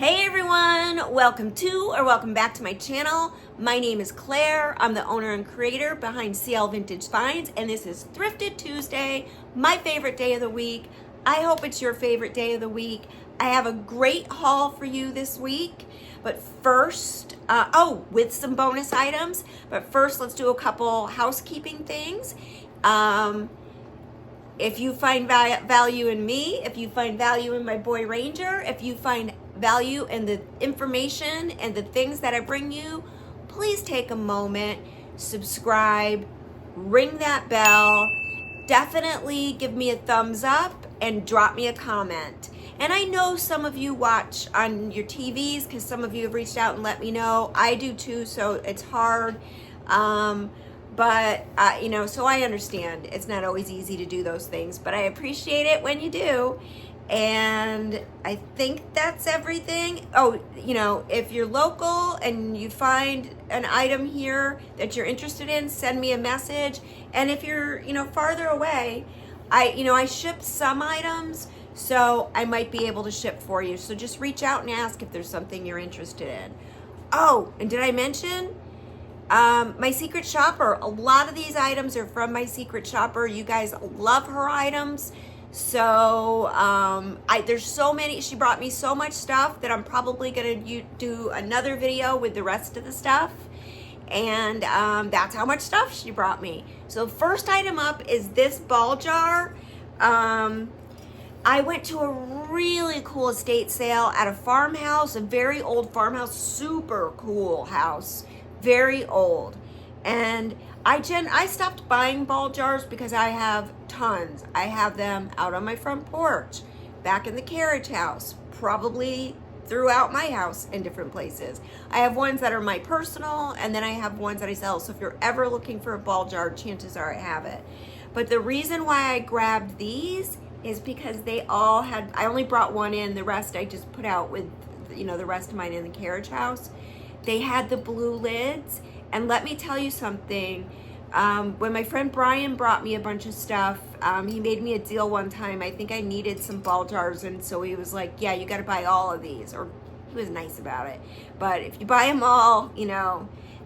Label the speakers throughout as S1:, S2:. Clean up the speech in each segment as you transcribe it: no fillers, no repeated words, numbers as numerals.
S1: Hey everyone, welcome back to my channel. My name is Claire. I'm the owner and creator behind CL Vintage Finds, and this is Thrifted Tuesday, my favorite day of the week. I hope it's your favorite day of the week. I have a great haul for you this week, but first, with some bonus items, but first let's do a couple housekeeping things. If you find value in me, if you find value in my boy Ranger, if you find value in the information and the things that I bring you, please take a moment, subscribe, ring that bell, definitely give me a thumbs up and drop me a comment. And I know some of you watch on your TVs because some of you have reached out and let me know. I do too, so it's hard. So I understand it's not always easy to do those things, but I appreciate it when you do. And I think that's everything. If you're local and you find an item here that you're interested in, send me a message. And if you're, farther away, I ship some items, so I might be able to ship for you. So just reach out and ask if there's something you're interested in. Oh, and did I mention my secret shopper? A lot of these items are from my secret shopper. You guys love her items. So there's so many. She brought me so much stuff that I'm probably gonna do another video with the rest of the stuff. And that's how much stuff she brought me. So first item up is this ball jar. I went to a really cool estate sale at a farmhouse, a very old farmhouse, super cool house, very old. And I stopped buying ball jars because I have tons. I have them out on my front porch, back in the carriage house, probably throughout my house in different places. I have ones that are my personal, and then I have ones that I sell. So if you're ever looking for a ball jar, chances are I have it. But the reason why I grabbed these is because they all had, I only brought one in, the rest I just put out with, the rest of mine in the carriage house. They had the blue lids. And let me tell you something, when my friend Brian brought me a bunch of stuff, he made me a deal one time. I think I needed some ball jars, and so he was like, yeah, you got to buy all of these, or he was nice about it. But if you buy them all,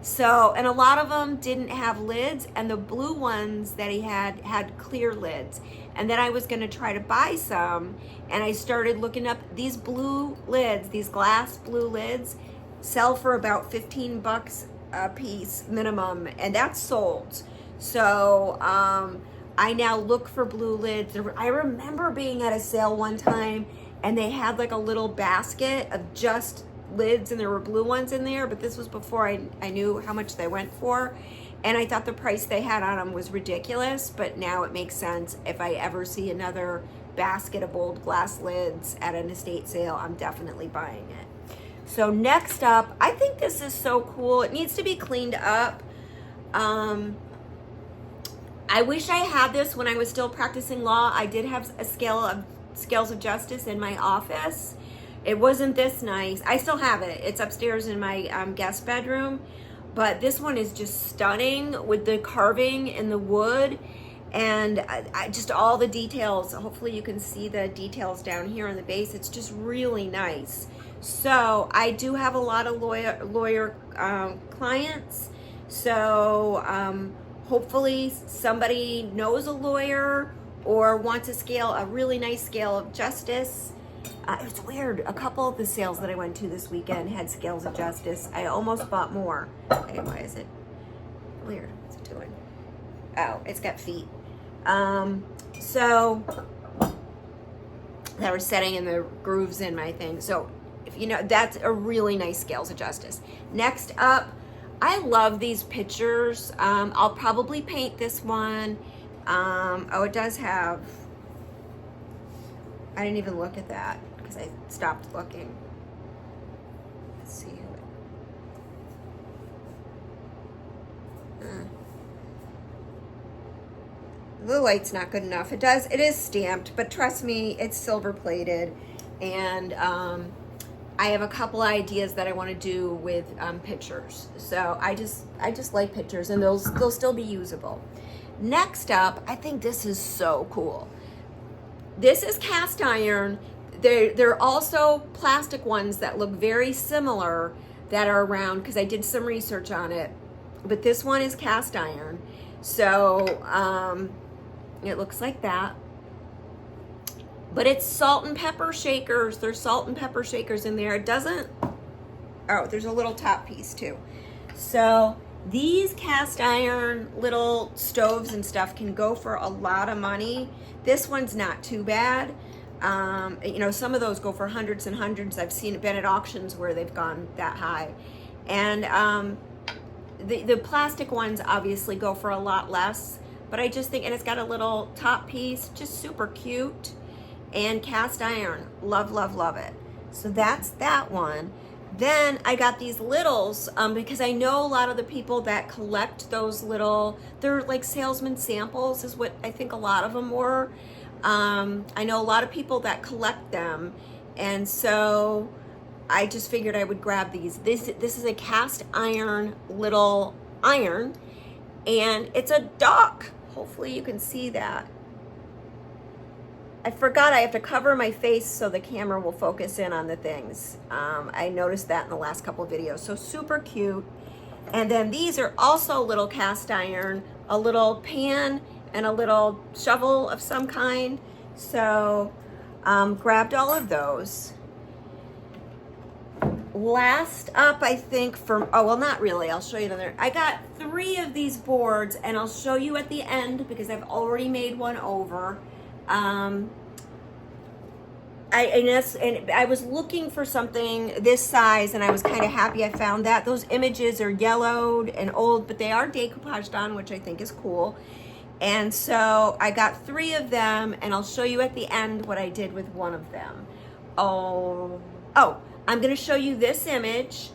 S1: so, and a lot of them didn't have lids, and the blue ones that he had clear lids. And then I was going to try to buy some, and I started looking up these blue lids, these glass blue lids, sell for about $15 a piece minimum, and that's sold. So I now look for blue lids. I remember being at a sale one time and they had like a little basket of just lids and there were blue ones in there, but this was before I knew how much they went for, and I thought the price they had on them was ridiculous, but now it makes sense. If I ever see another basket of old glass lids at an estate sale, I'm definitely buying it. So next up, I think this is so cool. It needs to be cleaned up. I wish I had this when I was still practicing law. I did have a scales of justice in my office. It wasn't this nice. I still have it. It's upstairs in my guest bedroom. But this one is just stunning with the carving in the wood and just all the details. Hopefully you can see the details down here on the base. It's just really nice. So I do have a lot of lawyer clients. So hopefully somebody knows a lawyer or wants a really nice scale of justice. It's weird. A couple of the sales that I went to this weekend had scales of justice. I almost bought more. Okay, why is it weird? What's it doing? Oh, it's got feet. So that were setting in the grooves in my thing. So that's a really nice scales of justice. Next up, I love these pictures. I'll probably paint this one. It does have, I didn't even look at that because I stopped looking. Let's see. The light's not good enough. It is stamped, but trust me, it's silver plated. And I have a couple ideas that I want to do with pictures. So I just like pictures, and they'll still be usable. Next up, I think this is so cool. This is cast iron. there are also plastic ones that look very similar that are around, because I did some research on it. But this one is cast iron. So it looks like that. But it's salt and pepper shakers. There's salt and pepper shakers in there. It doesn't, oh, there's a little top piece too. So these cast iron little stoves and stuff can go for a lot of money. This one's not too bad. You know, some of those go for hundreds and hundreds. I've seen it been at auctions where they've gone that high. And the plastic ones obviously go for a lot less, but I just think, and it's got a little top piece, just super cute. And cast iron, love, love, love it. So that's that one. Then I got these littles because I know a lot of the people that collect those little, they're like salesman samples is what I think a lot of them were. I know a lot of people that collect them, and so I just figured I would grab these. This is a cast iron little iron, and it's a dock. Hopefully you can see that. I forgot I have to cover my face so the camera will focus in on the things. I noticed that in the last couple of videos. So super cute. And then these are also little cast iron, a little pan and a little shovel of some kind. So grabbed all of those. Last up, I think, for, oh, well, not really. I'll show you another. I got 3 of these boards, and I'll show you at the end because I've already made one over. I was looking for something this size, and I was kind of happy I found that. Those images are yellowed and old, but they are decoupaged on, which I think is cool. And so I got 3 of them, and I'll show you at the end what I did with one of them. Oh, I'm going to show you this image.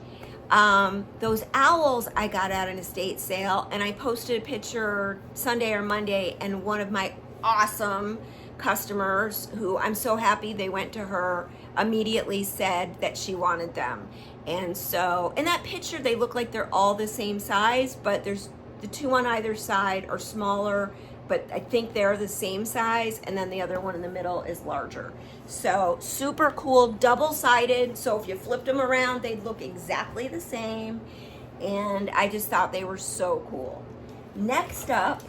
S1: Those owls I got at an estate sale, and I posted a picture Sunday or Monday, and one of my awesome customers, who I'm so happy they went to her, immediately said that she wanted them. And so in that picture they look like they're all the same size, but there's the 2 on either side are smaller, but I think they're the same size, and then the other one in the middle is larger. So super cool, double-sided, so if you flipped them around they'd look exactly the same, and I just thought they were so cool. Next up,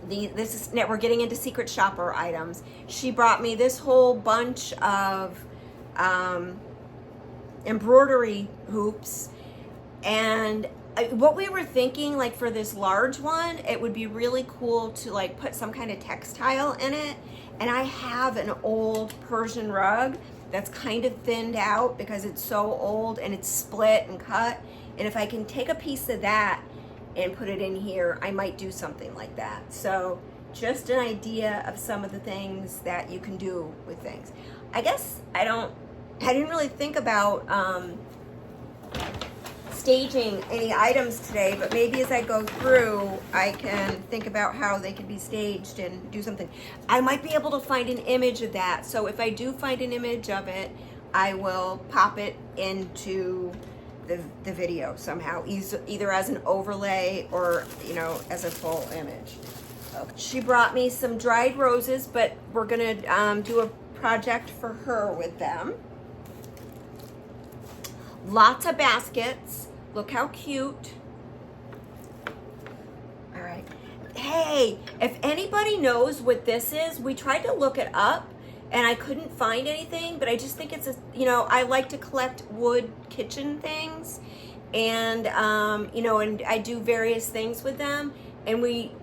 S1: we're getting into secret shopper items. She brought me this whole bunch of embroidery hoops, and what we were thinking, like for this large one, it would be really cool to like put some kind of textile in it. And I have an old Persian rug that's kind of thinned out because it's so old and it's split and cut. And if I can take a piece of that and put it in here, I might do something like that. So just an idea of some of the things that you can do with things. I guess I didn't really think about staging any items today, but maybe as I go through, I can think about how they can be staged and do something. I might be able to find an image of that. So if I do find an image of it, I will pop it into the video somehow, either as an overlay or, you know, as a full image. She brought me some dried roses, but we're gonna do a project for her with them. Lots of baskets. Look how cute. All right. Hey, if anybody knows what this is, we tried to look it up and I couldn't find anything, but I just think it's you know, I like to collect wood kitchen things, and you know, and I do various things with them, and we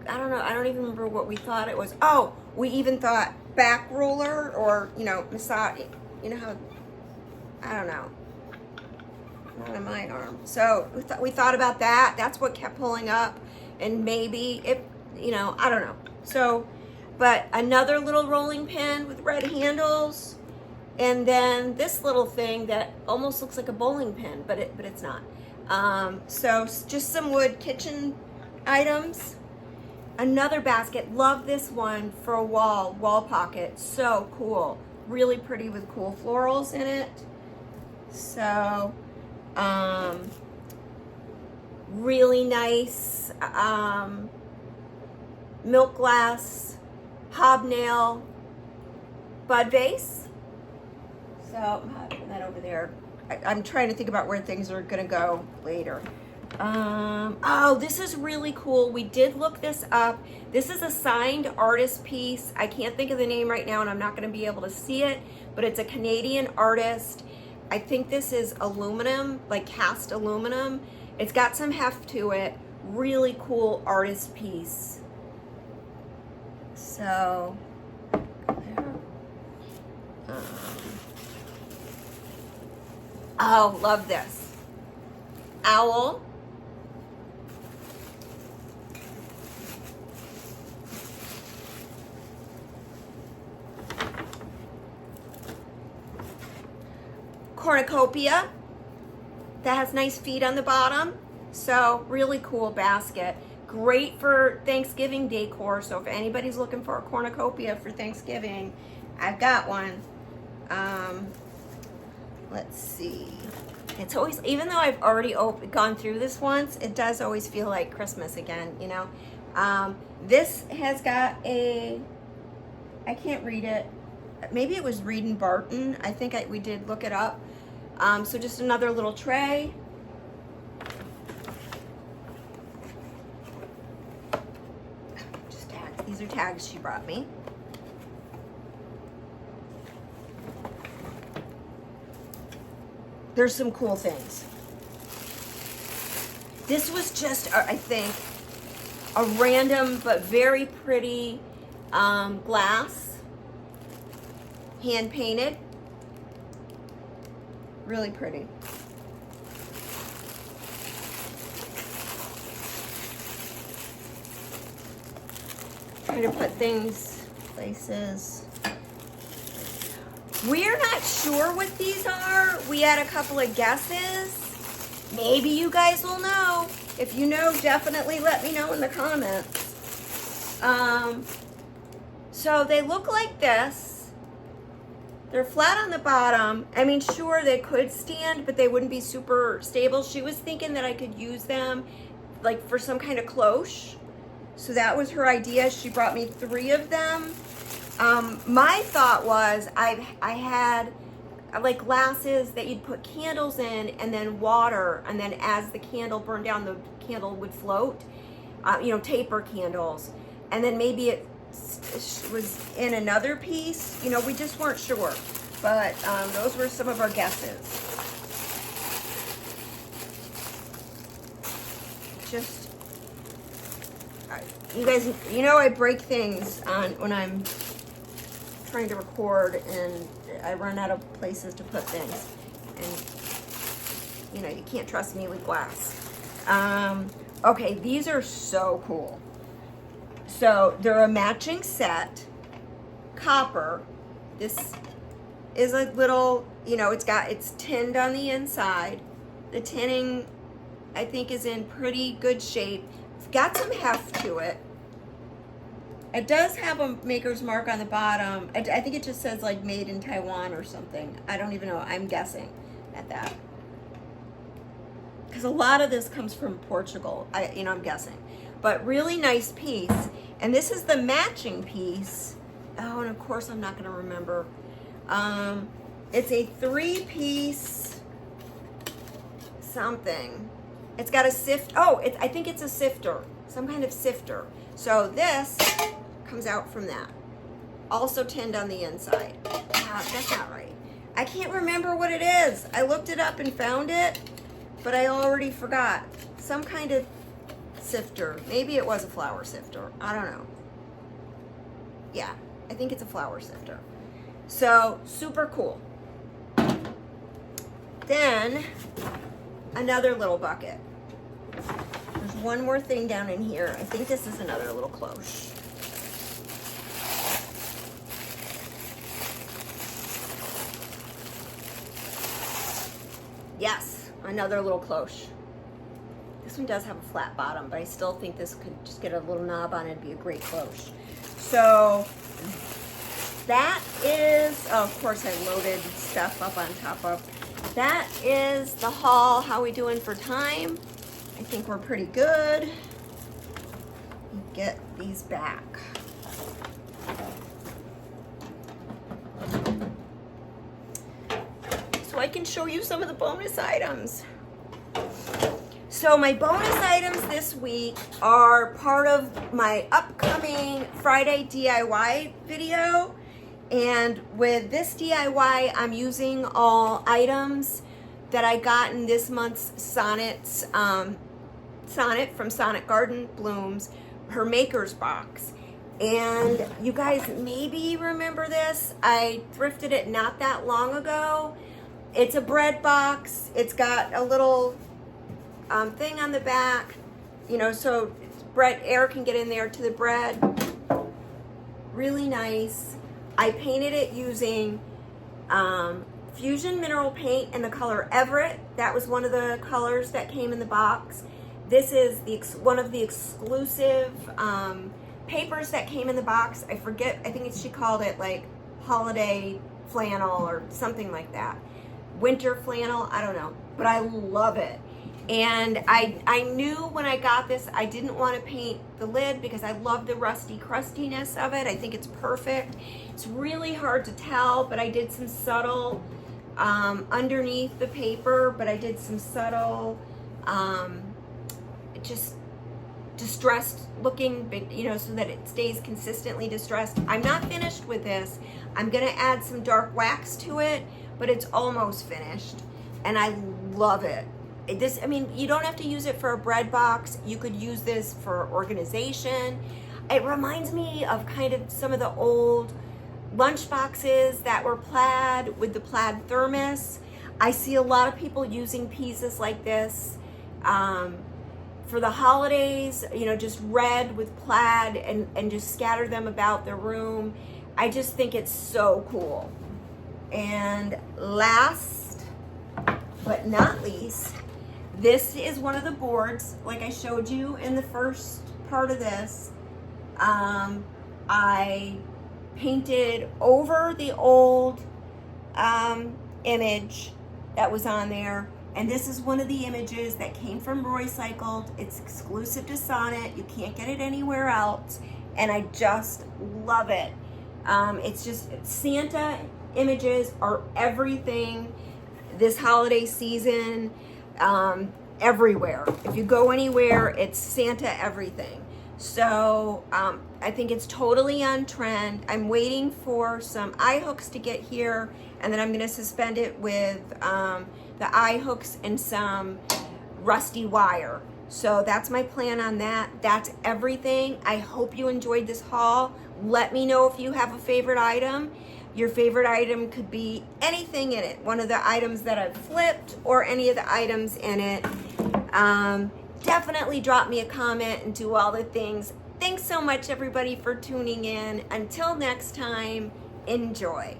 S1: I don't know, I don't even remember what we thought it was. Oh, we even thought back roller, or, you know, massage, you know how, I don't know, not on my arm. So we thought about that. That's what kept pulling up, and maybe it, you know, I don't know. So, but another little rolling pin with red handles, and then this little thing that almost looks like a bowling pin, but it's not. So just some wood kitchen items. Another basket. Love this one for a wall pocket. So cool. Really pretty with cool florals in it. So really nice milk glass, hobnail, bud vase. So I'm putting that over there. I'm trying to think about where things are gonna go later. Oh, this is really cool. We did look this up. This is a signed artist piece. I can't think of the name right now and I'm not gonna be able to see it, but it's a Canadian artist. I think this is aluminum, like cast aluminum. It's got some heft to it. Really cool artist piece. So, oh, love this. Owl. Cornucopia that has nice feet on the bottom. So really cool basket. Great for Thanksgiving decor. So if anybody's looking for a cornucopia for Thanksgiving, I've got one. Let's see. It's always, even though I've already gone through this once, it does always feel like Christmas again, you know. This has got a, I can't read it. Maybe it was Reed and Barton. I think we did look it up. So just another little tray. Just tags. These are tags she brought me. There's some cool things. This was just, I think, a random but very pretty glass, hand painted. Really pretty. Trying to put things places. We're not sure what these are. We had a couple of guesses. Maybe you guys will know. If you know, definitely let me know in the comments. So they look like this. They're flat on the bottom. I mean, sure, they could stand, but they wouldn't be super stable. She was thinking that I could use them like for some kind of cloche. So that was her idea. She brought me 3 of them. My thought was I had like glasses that you'd put candles in and then water, and then as the candle burned down, the candle would float, you know, taper candles. And then maybe it was in another piece, you know, we just weren't sure. But those were some of our guesses. Just, you guys, you know, I break things on when I'm trying to record and I run out of places to put things, and you know, you can't trust me with glass. Okay, these are so cool. So they're a matching set, copper. This is a little, you know, it's tinned on the inside. The tinning, I think, is in pretty good shape. It's got some heft to it. It does have a maker's mark on the bottom. I think it just says like made in Taiwan or something. I don't even know. I'm guessing at that. Because a lot of this comes from Portugal. I'm guessing. But really nice piece. And this is the matching piece. Oh, and of course I'm not going to remember. It's a 3-piece something. It's got a sift. Oh, I think it's a sifter. Some kind of sifter. So this comes out from that. Also tinned on the inside. That's not right. I can't remember what it is. I looked it up and found it, but I already forgot. Some kind of sifter. Maybe it was a flour sifter. I don't know. Yeah, I think it's a flour sifter. So, super cool. Then, another little bucket. There's one more thing down in here. I think this is another little cloche. Yes, another little cloche. This one does have a flat bottom, but I still think this could just get a little knob on it. It'd be a great cloche. So that is, oh, of course I loaded stuff up on top of. That is the haul. How we doing for time? I think we're pretty good. Get these back. I can show you some of the bonus items. So my bonus items this week are part of my upcoming Friday DIY video. And with this DIY, I'm using all items that I got in this month's Sonnet's, Sonnet from Sonnet Garden Blooms, her maker's box. And you guys maybe remember this. I thrifted it not that long ago. It's a bread box. It's got a little thing on the back, you know, so bread, air can get in there to the bread. Really nice. I painted it using Fusion mineral paint in the color Everett. That was one of the colors that came in the box. This is one of the exclusive papers that came in the box. I forget, I think she called it like holiday flannel or something like that. Winter flannel, I don't know, but I love it. And I knew when I got this, I didn't want to paint the lid because I love the rusty crustiness of it. I think it's perfect. It's really hard to tell, but I did some subtle underneath the paper, but I did some subtle, just distressed looking, you know, so that it stays consistently distressed. I'm not finished with this. I'm gonna add some dark wax to it, but it's almost finished, and I love it. This, I mean, you don't have to use it for a bread box. You could use this for organization. It reminds me of kind of some of the old lunch boxes that were plaid with the plaid thermos. I see a lot of people using pieces like this for the holidays, you know, just red with plaid and just scatter them about the room. I just think it's so cool. And last but not least, this is one of the boards, like I showed you in the first part of this. I painted over the old image that was on there. And this is one of the images that came from Roycycled. It's exclusive to Sonnet. You can't get it anywhere else. And I just love it. It's just, Santa images are everything this holiday season. Everywhere. If you go anywhere, it's Santa everything. So I think it's totally on trend. I'm waiting for some eye hooks to get here, and then I'm going to suspend it with the eye hooks and some rusty wire. So that's my plan on that. That's everything. I hope you enjoyed this haul. Let me know if you have a favorite item. Your favorite item could be anything in it. One of the items that I've flipped or any of the items in it. Definitely drop me a comment and do all the things. Thanks so much, everybody, for tuning in. Until next time, enjoy.